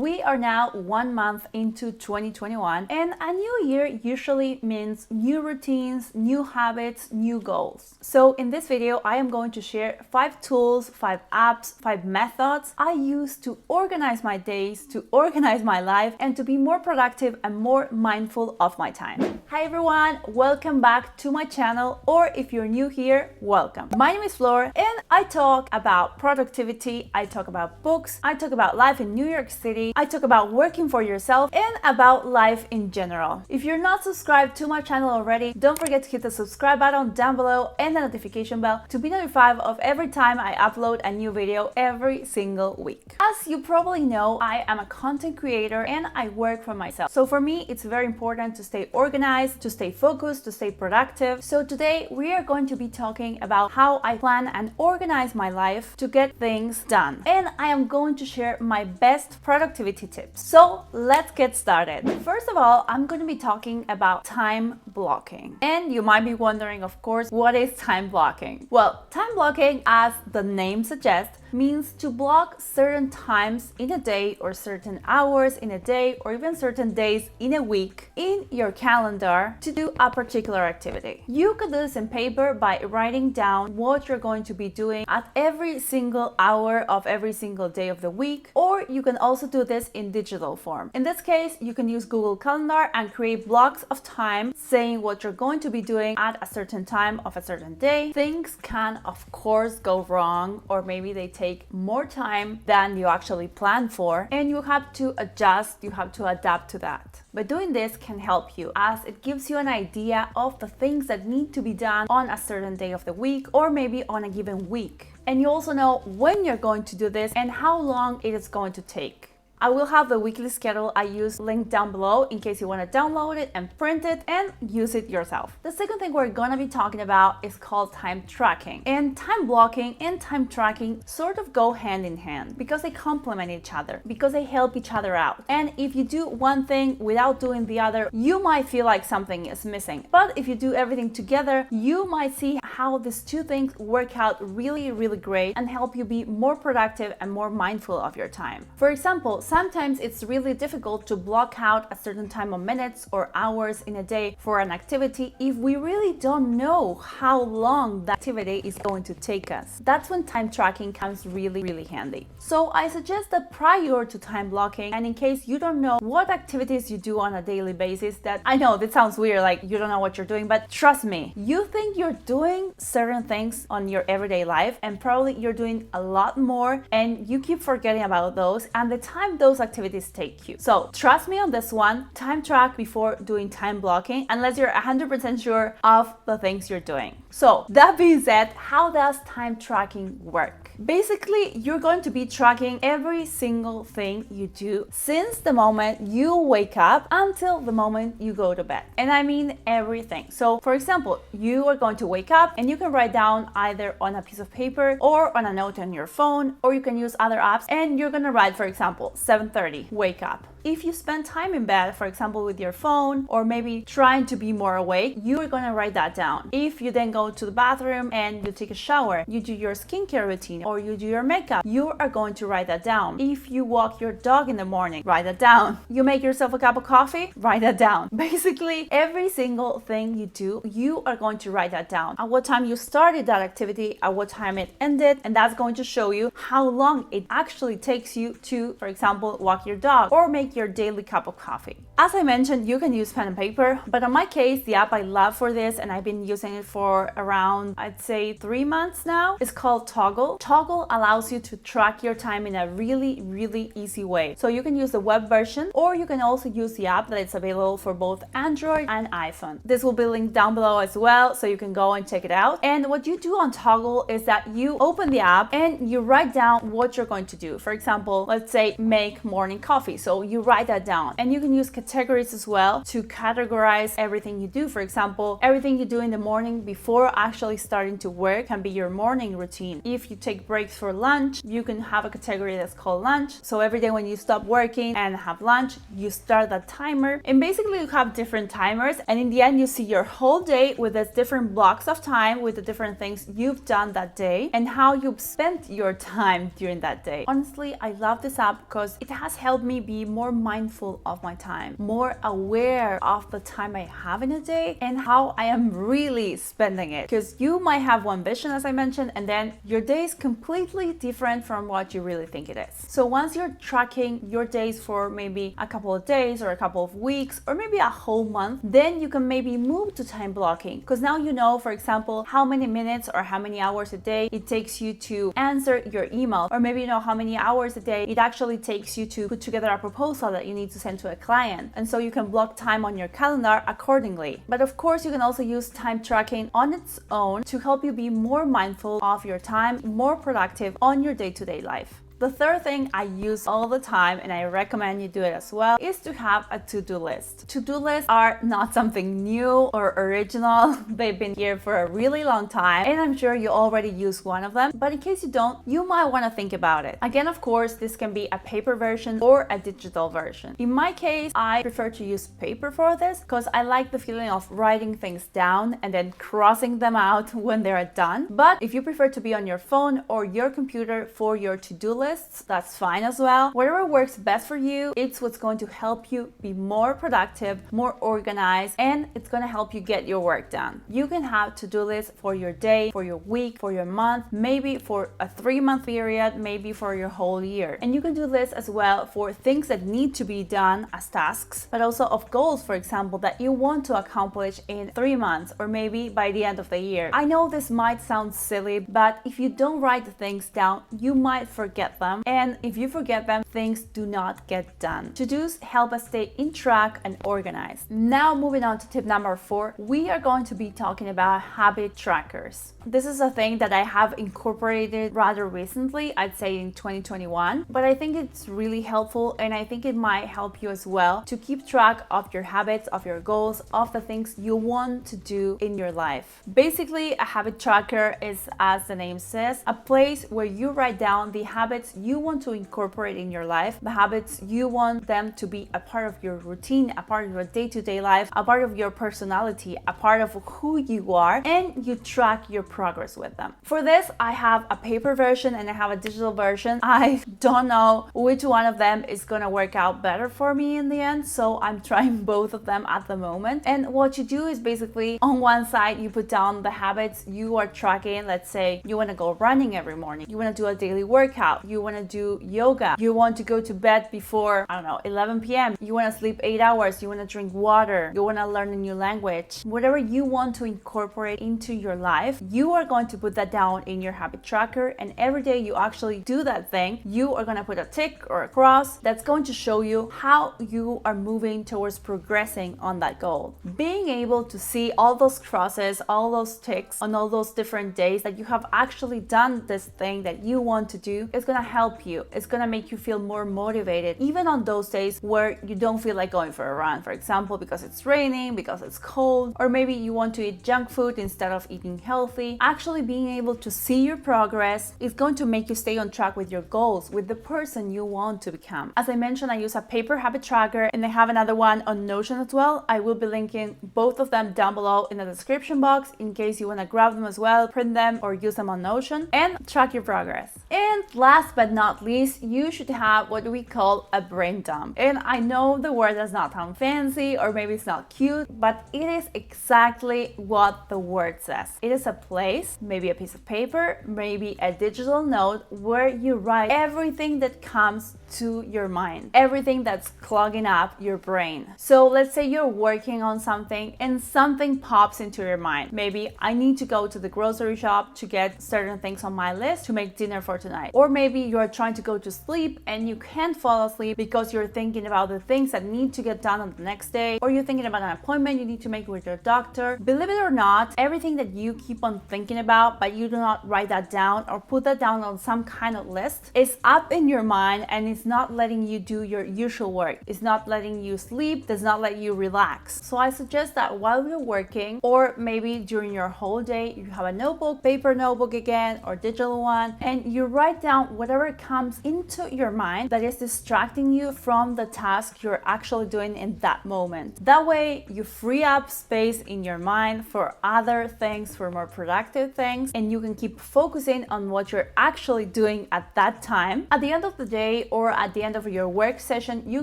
We are now 1 month into 2021, and a new year usually means new routines, new habits, new goals. So in this video, I am going to share 5 tools, 5 apps, 5 methods I use to organize my days, to organize my life, and to be more productive and more mindful of my time. Hi everyone, welcome back to my channel, or if you're new here, welcome. My name is Flor, and I talk about productivity, I talk about books, I talk about life in New York City, I talk about working for yourself, and about life in general. If you're not subscribed to my channel already, don't forget to hit the subscribe button down below and the notification bell to be notified of every time I upload a new video every single week. As you probably know, I am a content creator and I work for myself. So for me, it's very important to stay organized, to stay focused, to stay productive. So today we are going to be talking about how I plan and organize my life to get things done. And I am going to share my best productivity tips. So let's get started. First of all, I'm going to be talking about time blocking. And you might be wondering, of course, what is time blocking? Well, time blocking, as the name suggests, means to block certain times in a day or certain hours in a day or even certain days in a week in your calendar to do a particular activity. You could do this in paper by writing down what you're going to be doing at every single hour of every single day of the week, or you can also do this in digital form. In this case, you can use Google Calendar and create blocks of time saying what you're going to be doing at a certain time of a certain day. Things can, of course, go wrong, or maybe they take more time than you actually planned for, and you have to adjust, you have to adapt to that. But doing this can help you, as it gives you an idea of the things that need to be done on a certain day of the week or maybe on a given week. And you also know when you're going to do this and how long it is going to take. I will have the weekly schedule I use linked down below in case you want to download it and print it and use it yourself. The second thing we're going to be talking about is called time tracking. And time blocking and time tracking sort of go hand in hand because they complement each other, because they help each other out. And if you do one thing without doing the other, you might feel like something is missing. But if you do everything together, you might see how these two things work out really, really great and help you be more productive and more mindful of your time. For example, sometimes it's really difficult to block out a certain time of minutes or hours in a day for an activity if we really don't know how long that activity is going to take us. That's when time tracking comes really, really handy. So I suggest that prior to time blocking, and in case you don't know what activities you do on a daily basis, that I know that sounds weird, like you don't know what you're doing, but trust me, you think you're doing certain things on your everyday life and probably you're doing a lot more and you keep forgetting about those and the time those activities take you. So trust me on this one, time track before doing time blocking unless you're 100% sure of the things you're doing. So that being said, how does time tracking work? Basically, you're going to be tracking every single thing you do since the moment you wake up until the moment you go to bed. And I mean everything. So for example, you are going to wake up and you can write down either on a piece of paper or on a note on your phone, or you can use other apps and you're going to write, for example, 7:30, wake up. If you spend time in bed, for example, with your phone or maybe trying to be more awake, you are going to write that down. If you then go to the bathroom and you take a shower, you do your skincare routine or you do your makeup, you are going to write that down. If you walk your dog in the morning, write that down. You make yourself a cup of coffee, write that down. Basically, every single thing you do, you are going to write that down. At what time you started that activity, at what time it ended, and that's going to show you how long it actually takes you to, for example, walk your dog or make your daily cup of coffee. As I mentioned, you can use pen and paper, but in my case, the app I love for this, and I've been using it for around, I'd say 3 months now, is called Toggle. Toggle allows you to track your time in a really, really easy way. So you can use the web version, or you can also use the app that is available for both Android and iPhone. This will be linked down below as well, so you can go and check it out. And what you do on Toggle is that you open the app and you write down what you're going to do. For example, let's say make morning coffee. So you you write that down. And you can use categories as well to categorize everything you do. For example, everything you do in the morning before actually starting to work can be your morning routine. If you take breaks for lunch, you can have a category that's called lunch. So every day when you stop working and have lunch, you start that timer. And basically you have different timers, and in the end you see your whole day with the different blocks of time, with the different things you've done that day and how you've spent your time during that day. Honestly, I love this app because it has helped me be more mindful of my time, more aware of the time I have in a day and how I am really spending it. Because you might have one vision, as I mentioned, and then your day is completely different from what you really think it is. So once you're tracking your days for maybe a couple of days or a couple of weeks or maybe a whole month, then you can maybe move to time blocking, because now you know, for example, how many minutes or how many hours a day it takes you to answer your email, or maybe you know how many hours a day it actually takes you to put together a proposal that you need to send to a client, and so you can block time on your calendar accordingly. But of course you can also use time tracking on its own to help you be more mindful of your time, more productive on your day-to-day life. The third thing I use all the time, and I recommend you do it as well, is to have a to-do list. To-do lists are not something new or original. They've been here for a really long time, and I'm sure you already use one of them. But in case you don't, you might want to think about it. Again, of course, this can be a paper version or a digital version. In my case, I prefer to use paper for this because I like the feeling of writing things down and then crossing them out when they're done. But if you prefer to be on your phone or your computer for your to-do list, that's fine as well. Whatever works best for you, it's what's going to help you be more productive, more organized, and it's going to help you get your work done. You can have to-do lists for your day, for your week, for your month, maybe for a 3-month period, maybe for your whole year. And you can do lists as well for things that need to be done as tasks, but also of goals, for example, that you want to accomplish in 3 months or maybe by the end of the year. I know this might sound silly, but if you don't write the things down, you might forget them, and if you forget them, things do not get done. To-dos help us stay in track and organized. Now moving on to tip number 4, we are going to be talking about habit trackers. This is a thing that I have incorporated rather recently, I'd say in 2021, but I think it's really helpful, and I think it might help you as well to keep track of your habits, of your goals, of the things you want to do in your life. Basically, a habit tracker is, as the name says, a place where you write down the habits you want to incorporate in your life, the habits you want them to be a part of your routine, a part of your day-to-day life, a part of your personality, a part of who you are, and you track your progress with them. For this, I have a paper version and I have a digital version. I don't know which one of them is gonna work out better for me in the end, so I'm trying both of them at the moment. And what you do is basically on one side you put down the habits you are tracking. Let's say you want to go running every morning, you want to do a daily workout, you want to do yoga, you want to go to bed before, I don't know, 11 p.m., you want to sleep 8 hours, you want to drink water, you want to learn a new language. Whatever you want to incorporate into your life, you are going to put that down in your habit tracker, and every day you actually do that thing, you are going to put a tick or a cross that's going to show you how you are moving towards progressing on that goal. Being able to see all those crosses, all those ticks on all those different days that you have actually done this thing that you want to do is going to help you. It's going to make you feel more motivated, even on those days where you don't feel like going for a run, for example, because it's raining, because it's cold, or maybe you want to eat junk food instead of eating healthy. Actually being able to see your progress is going to make you stay on track with your goals, with the person you want to become. As I mentioned, I use a paper habit tracker, and I have another one on Notion as well. I will be linking both of them down below in the description box in case you want to grab them as well, print them, or use them on Notion and track your progress. And last but not least, you should have what we call a brain dump. And I know the word does not sound fancy, or maybe it's not cute, but it is exactly what the word says. It is a place, maybe a piece of paper, maybe a digital note, where you write everything that comes to your mind, everything that's clogging up your brain. So let's say you're working on something and something pops into your mind. Maybe I need to go to the grocery shop to get certain things on my list to make dinner for tonight. Or maybe you're trying to go to sleep and you can't fall asleep because you're thinking about the things that need to get done on the next day, or you're thinking about an appointment you need to make with your doctor. Believe it or not, everything that you keep on thinking about but you do not write that down or put that down on some kind of list is up in your mind, and it's not letting you do your usual work. It's not letting you sleep, does not let you relax. So I suggest that while you're working, or maybe during your whole day, you have a notebook, paper notebook again, or digital one, and you write down whatever comes into your mind that is distracting you from the task you're actually doing in that moment. That way you free up space in your mind for other things, for more productive things, and you can keep focusing on what you're actually doing at that time. At the end of the day, or at the end of your work session, you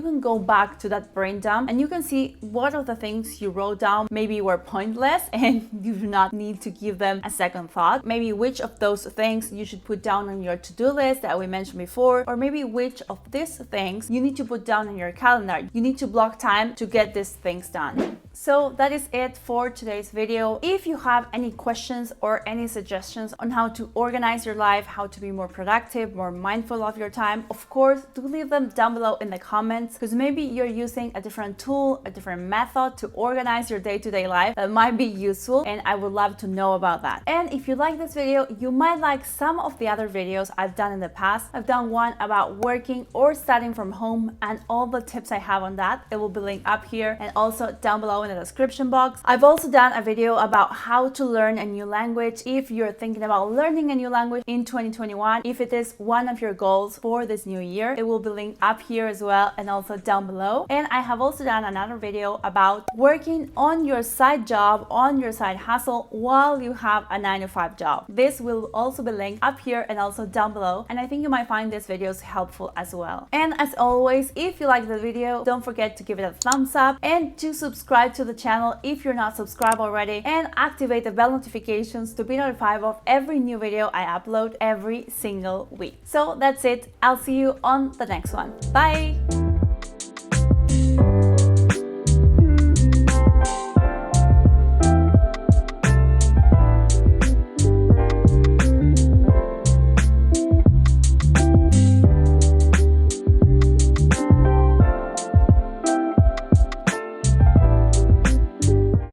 can go back to that brain dump and you can see what of the things you wrote down maybe were pointless and you do not need to give them a second thought. Maybe which of those things you should put down on your to-do list that we mentioned before, or maybe which of these things you need to put down on your calendar. You need to block time to get these things done. So that is it for today's video. If you have any questions or any suggestions on how to organize your life, how to be more productive, more mindful of your time, of course, do leave them down below in the comments, because maybe you're using a different tool, a different method to organize your day-to-day life that might be useful, and I would love to know about that. And if you like this video, you might like some of the other videos I've done in the past. I've done one about working or studying from home and all the tips I have on that. It will be linked up here and also down below in the description box. I've also done a video about how to learn a new language if you're thinking about learning a new language in 2021. If it is one of your goals for this new year, it will be linked up here as well and also down below. And I have also done another video about working on your side job, on your side hustle while you have a 9-to-5 job. This will also be linked up here and also down below, and I think you might find these videos helpful as well. And as always, if you like the video, don't forget to give it a thumbs up and to subscribe to the channel if you're not subscribed already, and activate the bell notifications to be notified of every new video I upload every single week. So that's it. I'll see you on the next one. Bye!